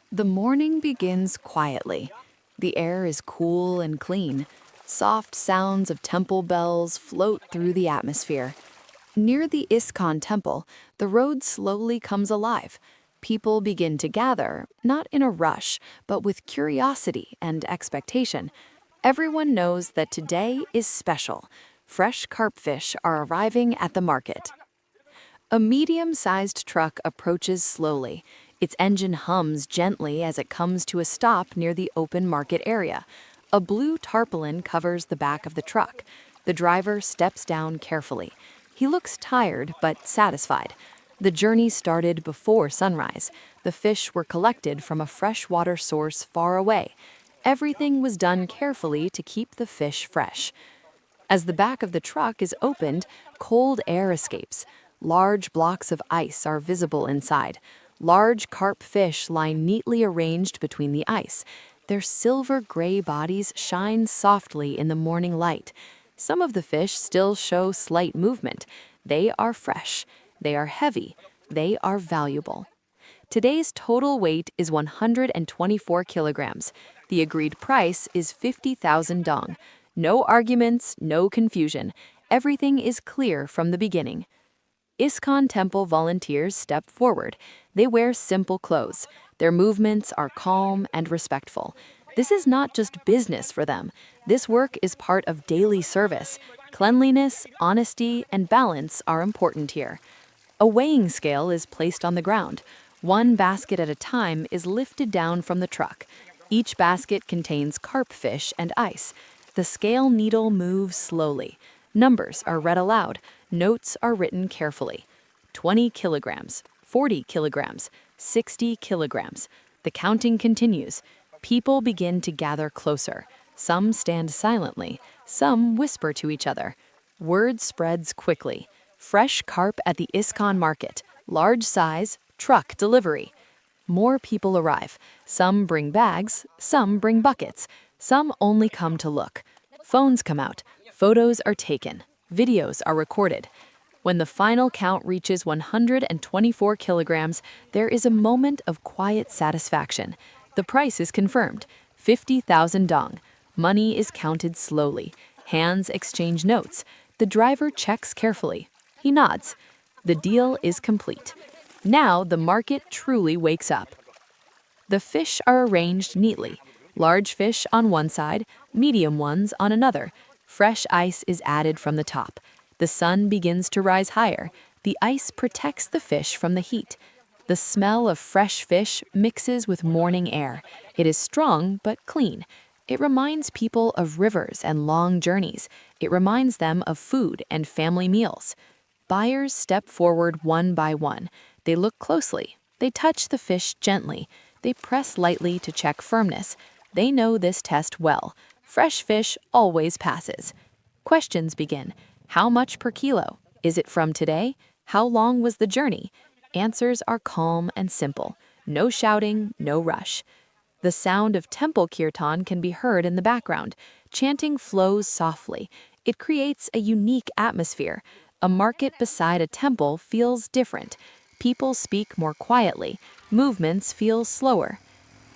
The morning begins quietly. The air is cool and clean. Soft sounds of temple bells float through the atmosphere. Near the ISKCON temple, the road slowly comes alive. People begin to gather, not in a rush, but with curiosity and expectation. Everyone knows that today is special. Fresh carp fish are arriving at the market. A medium-sized truck approaches slowly. Its engine hums gently as it comes to a stop near the open market area. A blue tarpaulin covers the back of the truck. The driver steps down carefully. He looks tired but satisfied. The journey started before sunrise. The fish were collected from a freshwater source far away. Everything was done carefully to keep the fish fresh. As the back of the truck is opened, cold air escapes. Large blocks of ice are visible inside. Large carp fish lie neatly arranged between the ice. Their silver-gray bodies shine softly in the morning light. Some of the fish still show slight movement. They are fresh. They are heavy. They are valuable. Today's total weight is 124 kilograms. The agreed price is 50,000 dong. No arguments, no confusion. Everything is clear from the beginning. ISKCON Temple volunteers step forward. They wear simple clothes. Their movements are calm and respectful. This is not just business for them. This work is part of daily service. Cleanliness, honesty, and balance are important here. A weighing scale is placed on the ground. One basket at a time is lifted down from the truck. Each basket contains carp fish and ice. The scale needle moves slowly. Numbers are read aloud. Notes are written carefully. 20 kilograms, 40 kilograms, 60 kilograms. The counting continues. People begin to gather closer. Some stand silently. Some whisper to each other. Word spreads quickly. Fresh carp at the ISKCON market. Large size, truck delivery. More people arrive. Some bring bags. Some bring buckets. Some only come to look. Phones come out. Photos are taken. Videos are recorded. When the final count reaches 124 kilograms, there is a moment of quiet satisfaction. The price is confirmed, 50,000 dong. Money is counted slowly. Hands exchange notes. The driver checks carefully. He nods. The deal is complete. Now the market truly wakes up. The fish are arranged neatly. Large fish on one side, medium ones on another. Fresh ice is added from the top. The sun begins to rise higher. The ice protects the fish from the heat. The smell of fresh fish mixes with morning air. It is strong but clean. It reminds people of rivers and long journeys. It reminds them of food and family meals. Buyers step forward one by one. They look closely. They touch the fish gently. They press lightly to check firmness. They know this test well. Fresh fish always passes. Questions begin. How much per kilo? Is it from today? How long was the journey? Answers are calm and simple. No shouting, no rush. The sound of temple kirtan can be heard in the background. Chanting flows softly. It creates a unique atmosphere. A market beside a temple feels different. People speak more quietly. Movements feel slower.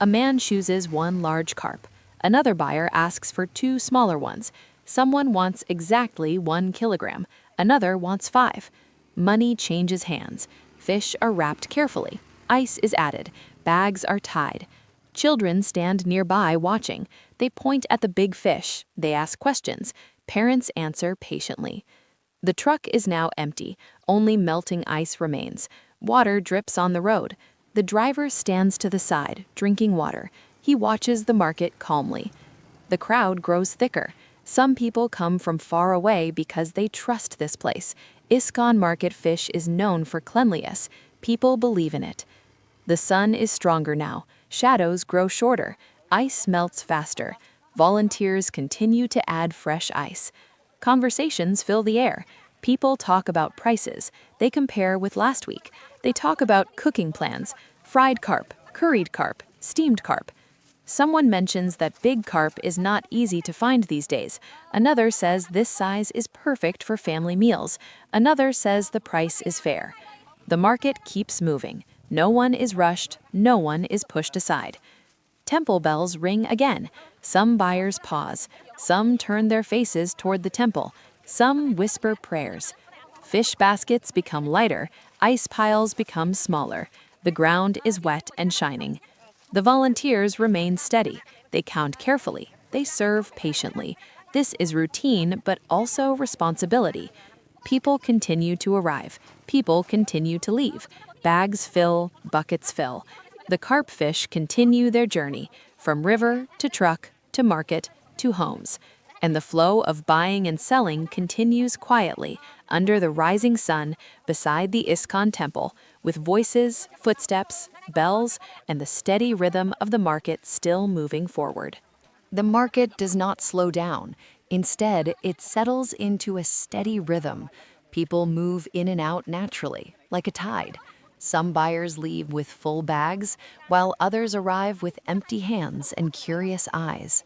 A man chooses one large carp. Another buyer asks for two smaller ones. Someone wants exactly 1 kilogram. Another wants 5. Money changes hands. Fish are wrapped carefully. Ice is added. Bags are tied. Children stand nearby watching. They point at the big fish. They ask questions. Parents answer patiently. The truck is now empty. Only melting ice remains. Water drips on the road. The driver stands to the side, drinking water. He watches the market calmly. The crowd grows thicker. Some people come from far away because they trust this place. ISKCON Market fish is known for cleanliness. People believe in it. The sun is stronger now. Shadows grow shorter. Ice melts faster. Volunteers continue to add fresh ice. Conversations fill the air. People talk about prices. They compare with last week. They talk about cooking plans. Fried carp, curried carp, steamed carp. Someone mentions that big carp is not easy to find these days. Another says this size is perfect for family meals. Another says the price is fair. The market keeps moving. No one is rushed, no one is pushed aside. Temple bells ring again. Some buyers pause. Some turn their faces toward the temple. Some whisper prayers. Fish baskets become lighter. Ice piles become smaller. The ground is wet and shining. The volunteers remain steady. They count carefully. They serve patiently. This is routine, but also responsibility. People continue to arrive. People continue to leave. Bags fill, buckets fill. The carp fish continue their journey from river to truck to market to homes. And the flow of buying and selling continues quietly under the rising sun beside the ISKCON temple, with voices, footsteps, bells, and the steady rhythm of the market still moving forward. The market does not slow down. Instead, it settles into a steady rhythm. People move in and out naturally, like a tide. Some buyers leave with full bags, while others arrive with empty hands and curious eyes.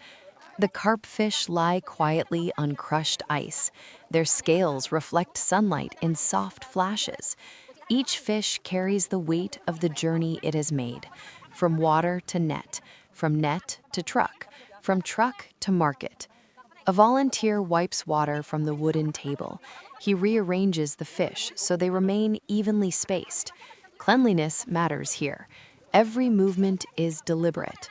The carp fish lie quietly on crushed ice. Their scales reflect sunlight in soft flashes. Each fish carries the weight of the journey it has made, from water to net, from net to truck, from truck to market. A volunteer wipes water from the wooden table. He rearranges the fish so they remain evenly spaced. Cleanliness matters here. Every movement is deliberate.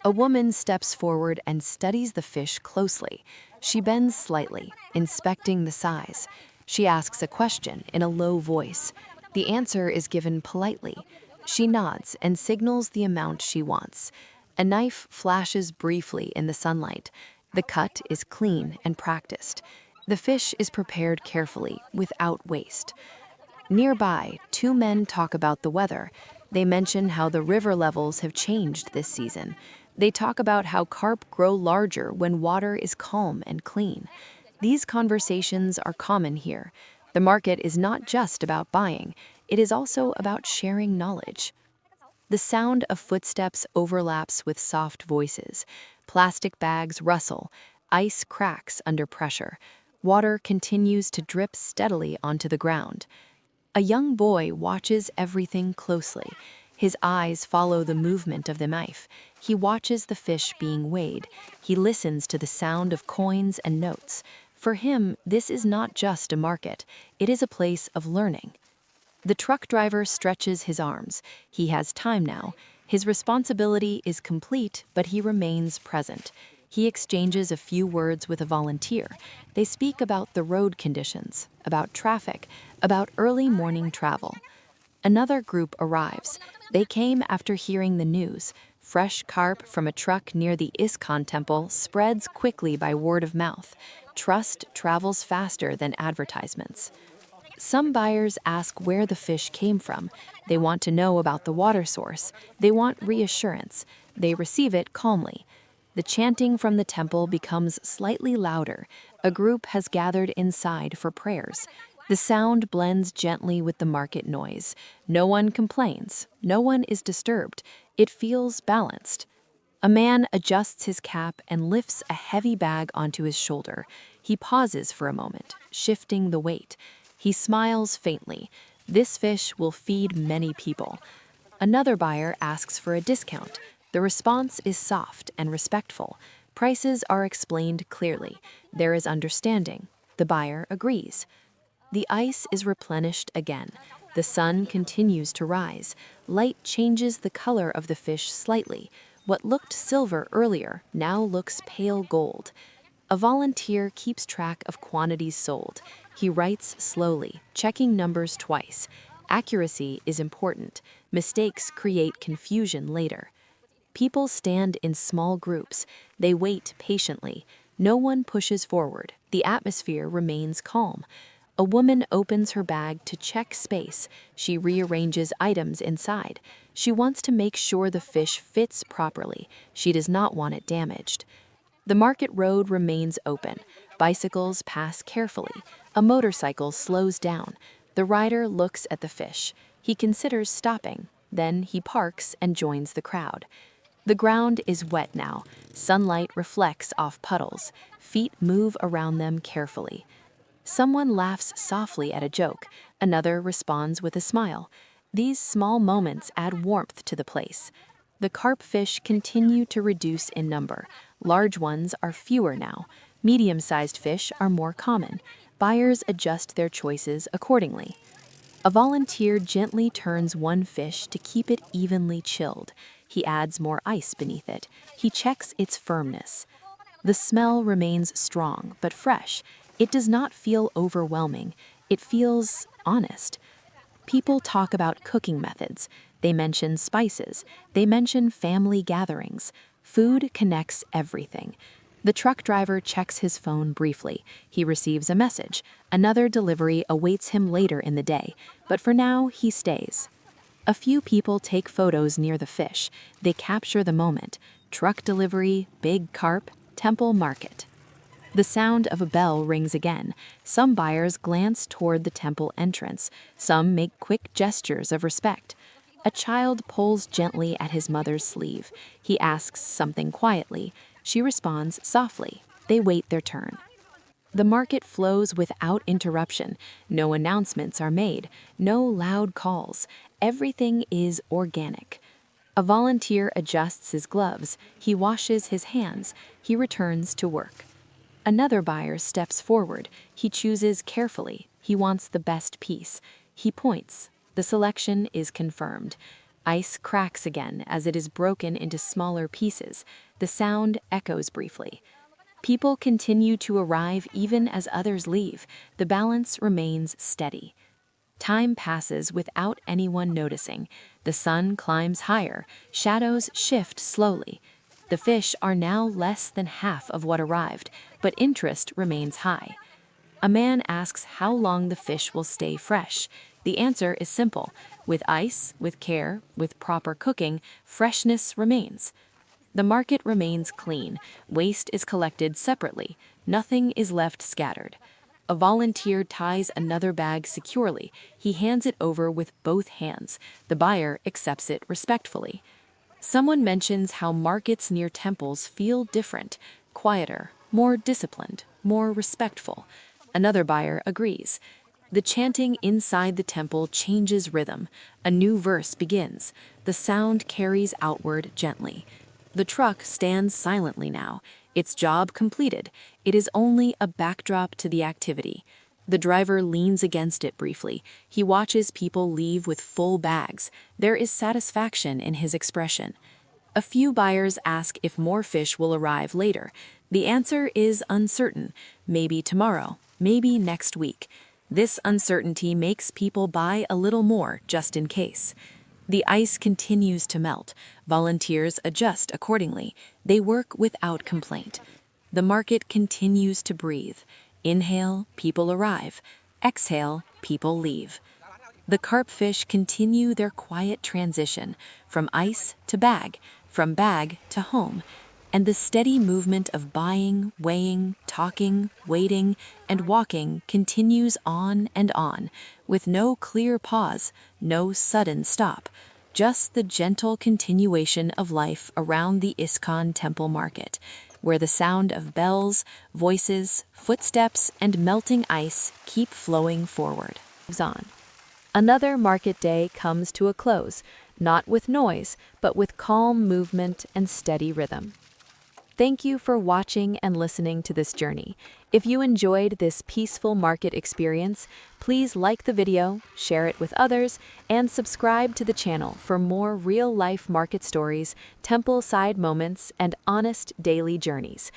A woman steps forward and studies the fish closely. She bends slightly, inspecting the size. She asks a question in a low voice. The answer is given politely. She nods and signals the amount she wants. A knife flashes briefly in the sunlight. The cut is clean and practiced. The fish is prepared carefully, without waste. Nearby, two men talk about the weather. They mention how the river levels have changed this season. They talk about how carp grow larger when water is calm and clean. These conversations are common here. The market is not just about buying, it is also about sharing knowledge. The sound of footsteps overlaps with soft voices. Plastic bags rustle. Ice cracks under pressure. Water continues to drip steadily onto the ground. A young boy watches everything closely. His eyes follow the movement of the knife. He watches the fish being weighed. He listens to the sound of coins and notes. For him, this is not just a market. It is a place of learning. The truck driver stretches his arms. He has time now. His responsibility is complete, but he remains present. He exchanges a few words with a volunteer. They speak about the road conditions, about traffic, about early morning travel. Another group arrives. They came after hearing the news. Fresh carp from a truck near the ISKCON temple spreads quickly by word of mouth. Trust travels faster than advertisements. Some buyers ask where the fish came from. They want to know about the water source. They want reassurance. They receive it calmly. The chanting from the temple becomes slightly louder. A group has gathered inside for prayers. The sound blends gently with the market noise. No one complains. No one is disturbed. It feels balanced. A man adjusts his cap and lifts a heavy bag onto his shoulder. He pauses for a moment, shifting the weight. He smiles faintly. This fish will feed many people. Another buyer asks for a discount. The response is soft and respectful. Prices are explained clearly. There is understanding. The buyer agrees. The ice is replenished again. The sun continues to rise. Light changes the color of the fish slightly. What looked silver earlier now looks pale gold. A volunteer keeps track of quantities sold. He writes slowly, checking numbers twice. Accuracy is important. Mistakes create confusion later. People stand in small groups. They wait patiently. No one pushes forward. The atmosphere remains calm. A woman opens her bag to check space. She rearranges items inside. She wants to make sure the fish fits properly. She does not want it damaged. The market road remains open. Bicycles pass carefully. A motorcycle slows down. The rider looks at the fish. He considers stopping. Then he parks and joins the crowd. The ground is wet now. Sunlight reflects off puddles. Feet move around them carefully. Someone laughs softly at a joke. Another responds with a smile. These small moments add warmth to the place. The carp fish continue to reduce in number. Large ones are fewer now. Medium-sized fish are more common. Buyers adjust their choices accordingly. A volunteer gently turns one fish to keep it evenly chilled. He adds more ice beneath it. He checks its firmness. The smell remains strong but fresh. It does not feel overwhelming. It feels honest. People talk about cooking methods. They mention spices. They mention family gatherings. Food connects everything. The truck driver checks his phone briefly. He receives a message. Another delivery awaits him later in the day, but for now, he stays. A few people take photos near the fish. They capture the moment. Truck delivery, big carp, temple market. The sound of a bell rings again. Some buyers glance toward the temple entrance. Some make quick gestures of respect. A child pulls gently at his mother's sleeve. He asks something quietly. She responds softly. They wait their turn. The market flows without interruption. No announcements are made. No loud calls. Everything is organic. A volunteer adjusts his gloves. He washes his hands. He returns to work. Another buyer steps forward. He chooses carefully. He wants the best piece. He points. The selection is confirmed. Ice cracks again as it is broken into smaller pieces. The sound echoes briefly. People continue to arrive even as others leave. The balance remains steady. Time passes without anyone noticing. The sun climbs higher. Shadows shift slowly. The fish are now less than half of what arrived, but interest remains high. A man asks how long the fish will stay fresh. The answer is simple. With ice, with care, with proper cooking, freshness remains. The market remains clean. Waste is collected separately. Nothing is left scattered. A volunteer ties another bag securely. He hands it over with both hands. The buyer accepts it respectfully. Someone mentions how markets near temples feel different, quieter, more disciplined, more respectful. Another buyer agrees. The chanting inside the temple changes rhythm. A new verse begins. The sound carries outward gently. The truck stands silently now. Its job completed. It is only a backdrop to the activity. The driver leans against it briefly. He watches people leave with full bags. There is satisfaction in his expression. A few buyers ask if more fish will arrive later. The answer is uncertain. Maybe tomorrow, maybe next week. This uncertainty makes people buy a little more just in case. The ice continues to melt. Volunteers adjust accordingly. They work without complaint. The market continues to breathe. Inhale, people arrive. Exhale, people leave. The carp fish continue their quiet transition from ice to bag, from bag to home. And the steady movement of buying, weighing, talking, waiting, and walking continues on and on, with no clear pause, no sudden stop, just the gentle continuation of life around the ISKCON temple market, where the sound of bells, voices, footsteps, and melting ice keep flowing forward. Another market day comes to a close, not with noise, but with calm movement and steady rhythm. Thank you for watching and listening to this journey. If you enjoyed this peaceful market experience, please like the video, share it with others, and subscribe to the channel for more real-life market stories, temple-side moments, and honest daily journeys.